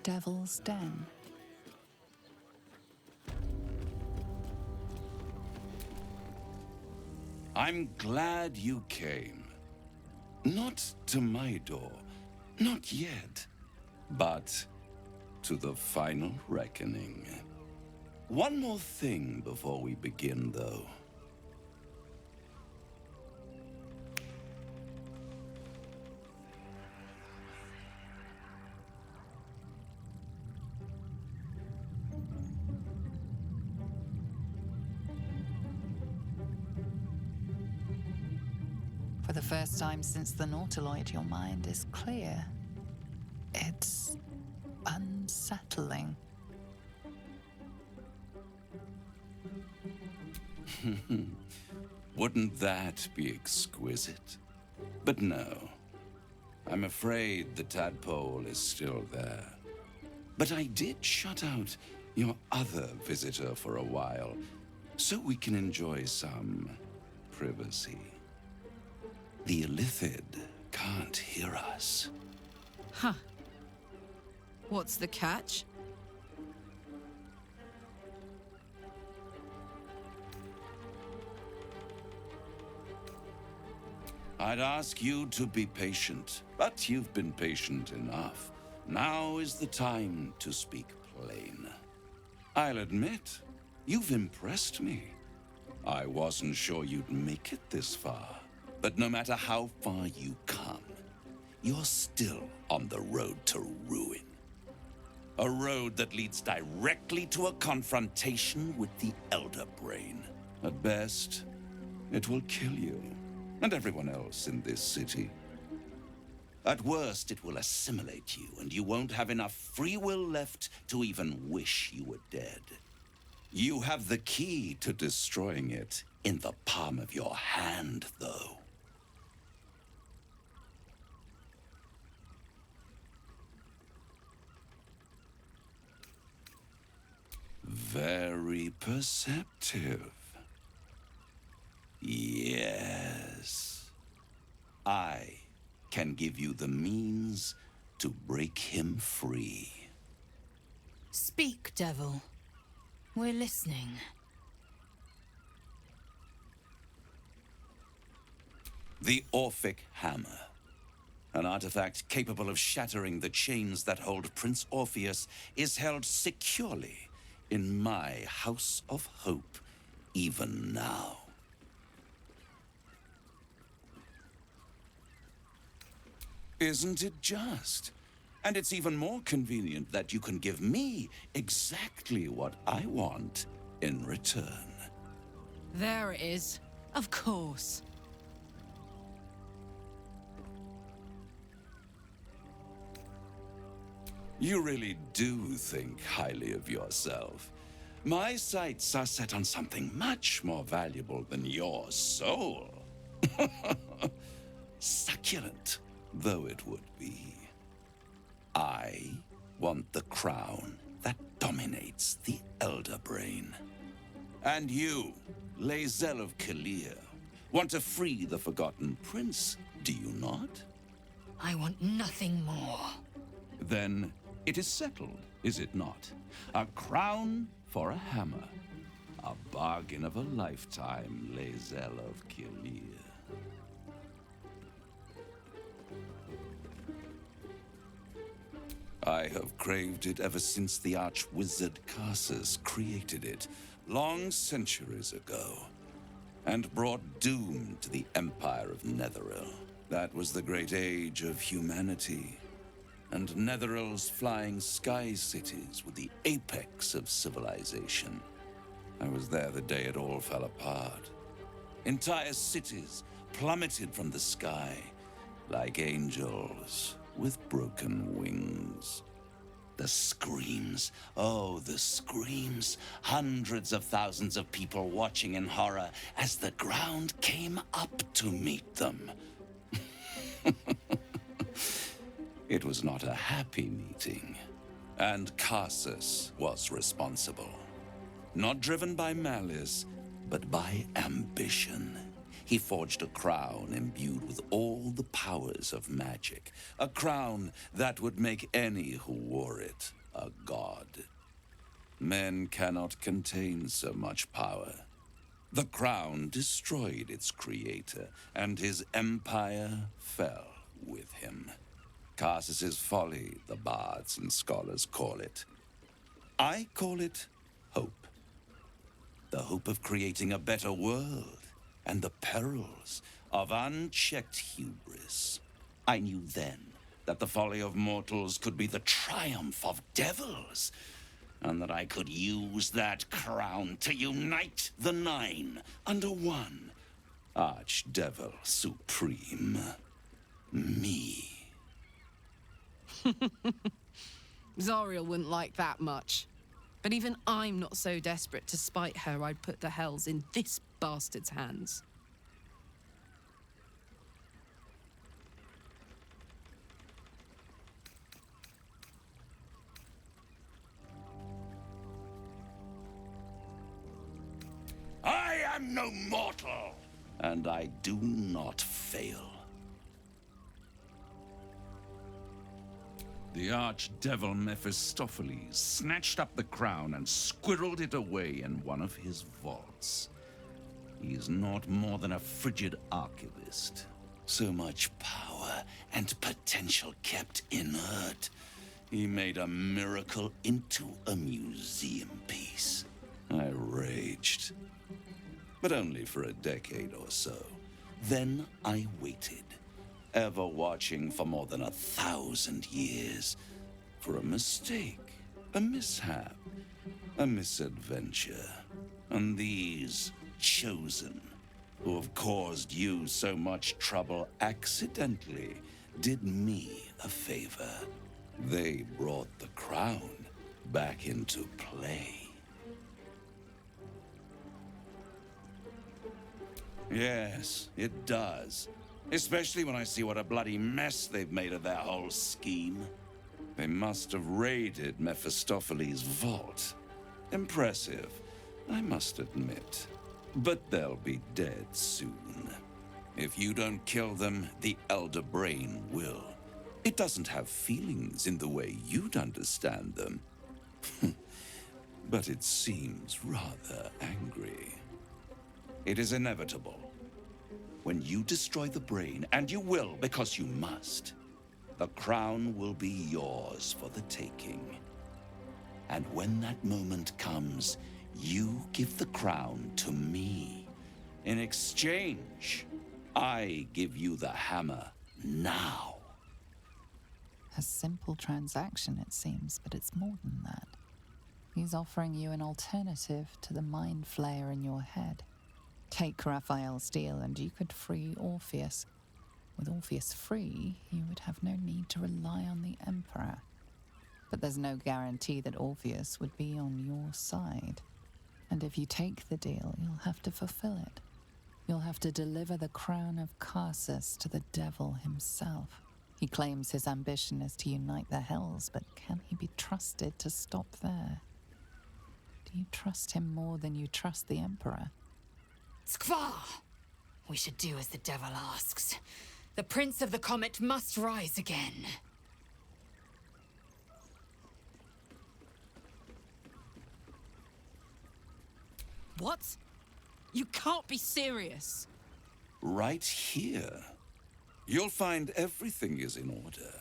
Devil's Den. I'm glad you came. Not to my door, not yet, but to the final reckoning. One more thing before we begin, though. For the first time since the Nautiloid, your mind is clear. It's unsettling. Wouldn't that be exquisite? But no. I'm afraid the tadpole is still there. But I did shut out your other visitor for a while, so we can enjoy some privacy. The Illithid can't hear us. Huh. What's the catch? I'd ask you to be patient, but you've been patient enough. Now is the time to speak plain. I'll admit, you've impressed me. I wasn't sure you'd make it this far, but no matter how far you come, you're still on the road to ruin. A road that leads directly to a confrontation with the Elder Brain. At best, it will kill you, and everyone else in this city. At worst, it will assimilate you, and you won't have enough free will left to even wish you were dead. You have the key to destroying it in the palm of your hand, though. Very perceptive. Yes. I can give you the means to break him free. Speak, devil. We're listening. The Orphic Hammer. An artifact capable of shattering the chains that hold Prince Orpheus is held securely in my House of Hope, even now. Isn't it just? And it's even more convenient that you can give me exactly what I want in return. There it is. Of course. You really do think highly of yourself. My sights are set on something much more valuable than your soul. Succulent though it would be. I want the crown that dominates the Elder Brain. And you, Lae'zel of Kalir, want to free the Forgotten Prince, do you not? I want nothing more. Then it is settled, is it not? A crown for a hammer. A bargain of a lifetime, Lae'zel of Kalir. I have craved it ever since the arch-wizard Karsus created it, long centuries ago, and brought doom to the Empire of Netheril. That was the great age of humanity, and Netheril's flying sky cities were the apex of civilization. I was there the day it all fell apart. Entire cities plummeted from the sky like angels with broken wings. The screams, oh, the screams. Hundreds of thousands of people watching in horror as the ground came up to meet them. It was not a happy meeting, and Karsus was responsible. Not driven by malice, but by ambition. he forged a crown imbued with all the powers of magic. A crown that would make any who wore it a god. Men cannot contain so much power. The crown destroyed its creator, and his empire fell with him. Karsus's folly, the bards and scholars call it. I call it hope. The hope of creating a better world, and the perils of unchecked hubris. I knew then that the folly of mortals could be the triumph of devils, and that I could use that crown to unite the Nine under one Archdevil Supreme. Me. Zariel wouldn't like that much. But even I'm not so desperate to spite her I'd put the hells in this bastard's hands. I am no mortal, and I do not fail. The archdevil Mephistopheles snatched up the crown and squirreled it away in one of his vaults. He is not more than a frigid archivist. So much power and potential kept inert. He made a miracle into a museum piece. I raged. But only for a decade or so. Then I waited, ever watching for more than 1,000 years, for a mistake, a mishap, a misadventure. And these chosen, who have caused you so much trouble accidentally, did me a favor. They brought the crown back into play. Yes, it does. Especially when I see what a bloody mess they've made of their whole scheme. They must have raided Mephistopheles' vault. Impressive, I must admit. But they'll be dead soon. If you don't kill them, the Elder Brain will. It doesn't have feelings in the way you'd understand them. But it seems rather angry. It is inevitable. When you destroy the brain, and you will because you must, the crown will be yours for the taking. And when that moment comes, you give the crown to me. In exchange, I give you the hammer now. A simple transaction, it seems, but it's more than that. He's offering you an alternative to the mind flayer in your head. Take Raphael's steel and you could free Orpheus. With Orpheus free, you would have no need to rely on the Emperor. But there's no guarantee that Orpheus would be on your side. And if you take the deal, you'll have to fulfill it. You'll have to deliver the crown of Karsus to the devil himself. He claims his ambition is to unite the hells, but can he be trusted to stop there? Do you trust him more than you trust the Emperor? Skvar! We should do as the devil asks. The Prince of the Comet must rise again. What? You can't be serious. Right here. You'll find everything is in order.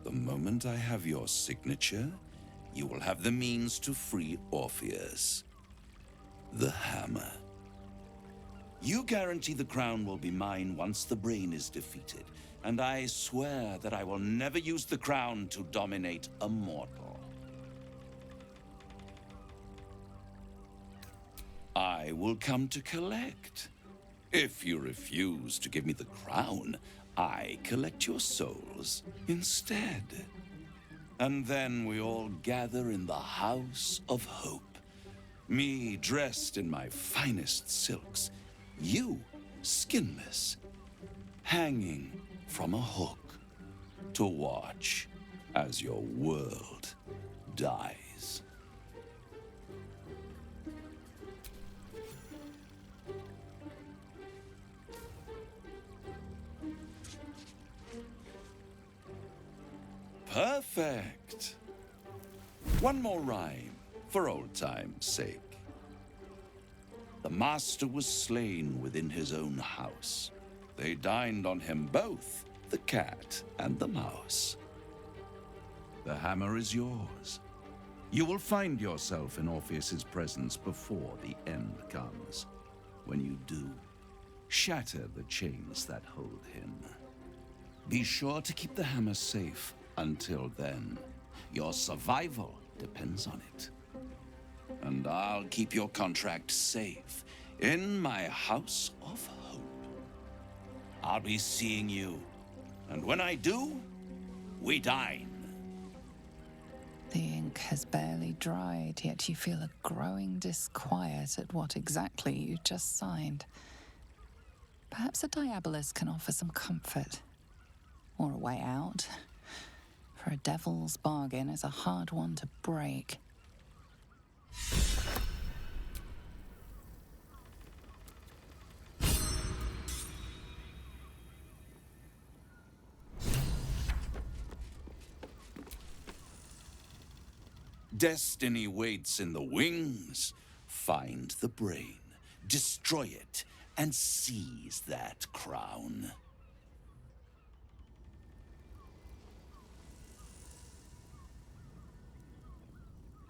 The moment I have your signature, you will have the means to free Orpheus. The hammer. You guarantee the crown will be mine once the brain is defeated, and I swear that I will never use the crown to dominate a mortal. I will come to collect. If you refuse to give me the crown, I collect your souls instead. And then we all gather in the House of Hope. Me dressed in my finest silks. You skinless. Hanging from a hook. To watch as your world dies. Perfect. One more rhyme, for old time's sake. The master was slain within his own house. They dined on him both, the cat and the mouse. The hammer is yours. You will find yourself in Orpheus's presence before the end comes. When you do, shatter the chains that hold him. Be sure to keep the hammer safe until then. Your survival depends on it. And I'll keep your contract safe in my house of hope. I'll be seeing you, and when I do, we dine. The ink has barely dried, yet you feel a growing disquiet at what exactly you just signed. Perhaps a diabolus can offer some comfort. Or a way out. For a devil's bargain is a hard one to break. Destiny waits in the wings. Find the brain, destroy it, and seize that crown.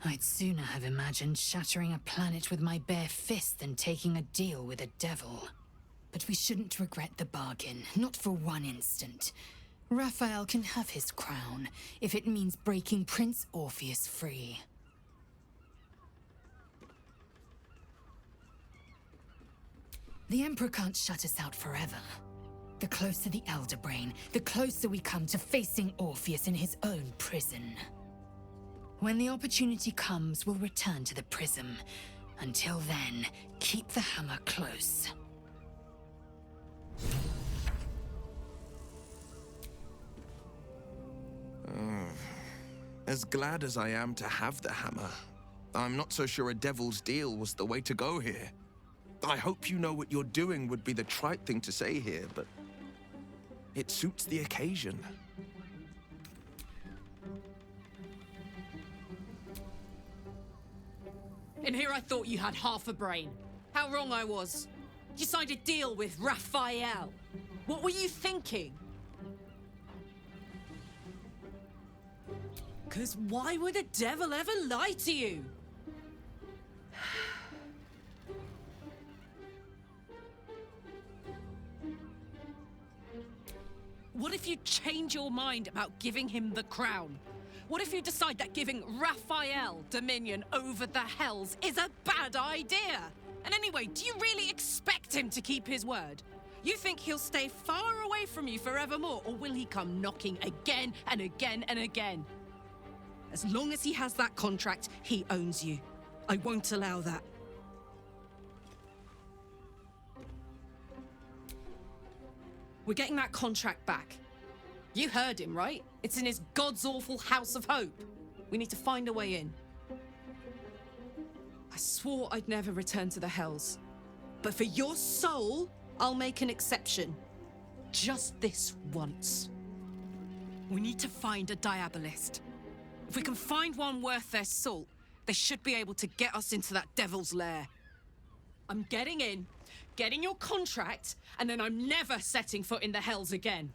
I'd sooner have imagined shattering a planet with my bare fist than taking a deal with a devil. But we shouldn't regret the bargain, not for one instant. Raphael can have his crown, if it means breaking Prince Orpheus free. The Emperor can't shut us out forever. The closer the Elder Brain, the closer we come to facing Orpheus in his own prison. When the opportunity comes, we'll return to the prism. Until then, keep the hammer close. As glad as I am to have the hammer, I'm not so sure a devil's deal was the way to go here. I hope you know what you're doing would be the trite thing to say here, but it suits the occasion. In here I thought you had half a brain. How wrong I was. You signed a deal with Raphael. What were you thinking? Because why would a devil ever lie to you? What if you change your mind about giving him the crown? What if you decide that giving Raphael dominion over the Hells is a bad idea? And anyway, do you really expect him to keep his word? You think he'll stay far away from you forevermore, or will he come knocking again and again and again? As long as he has that contract, he owns you. I won't allow that. We're getting that contract back. You heard him, right? It's in his God's awful house of hope. We need to find a way in. I swore I'd never return to the Hells. But for your soul, I'll make an exception. Just this once. We need to find a diabolist. If we can find one worth their salt, they should be able to get us into that devil's lair. I'm getting in, getting your contract, and then I'm never setting foot in the Hells again.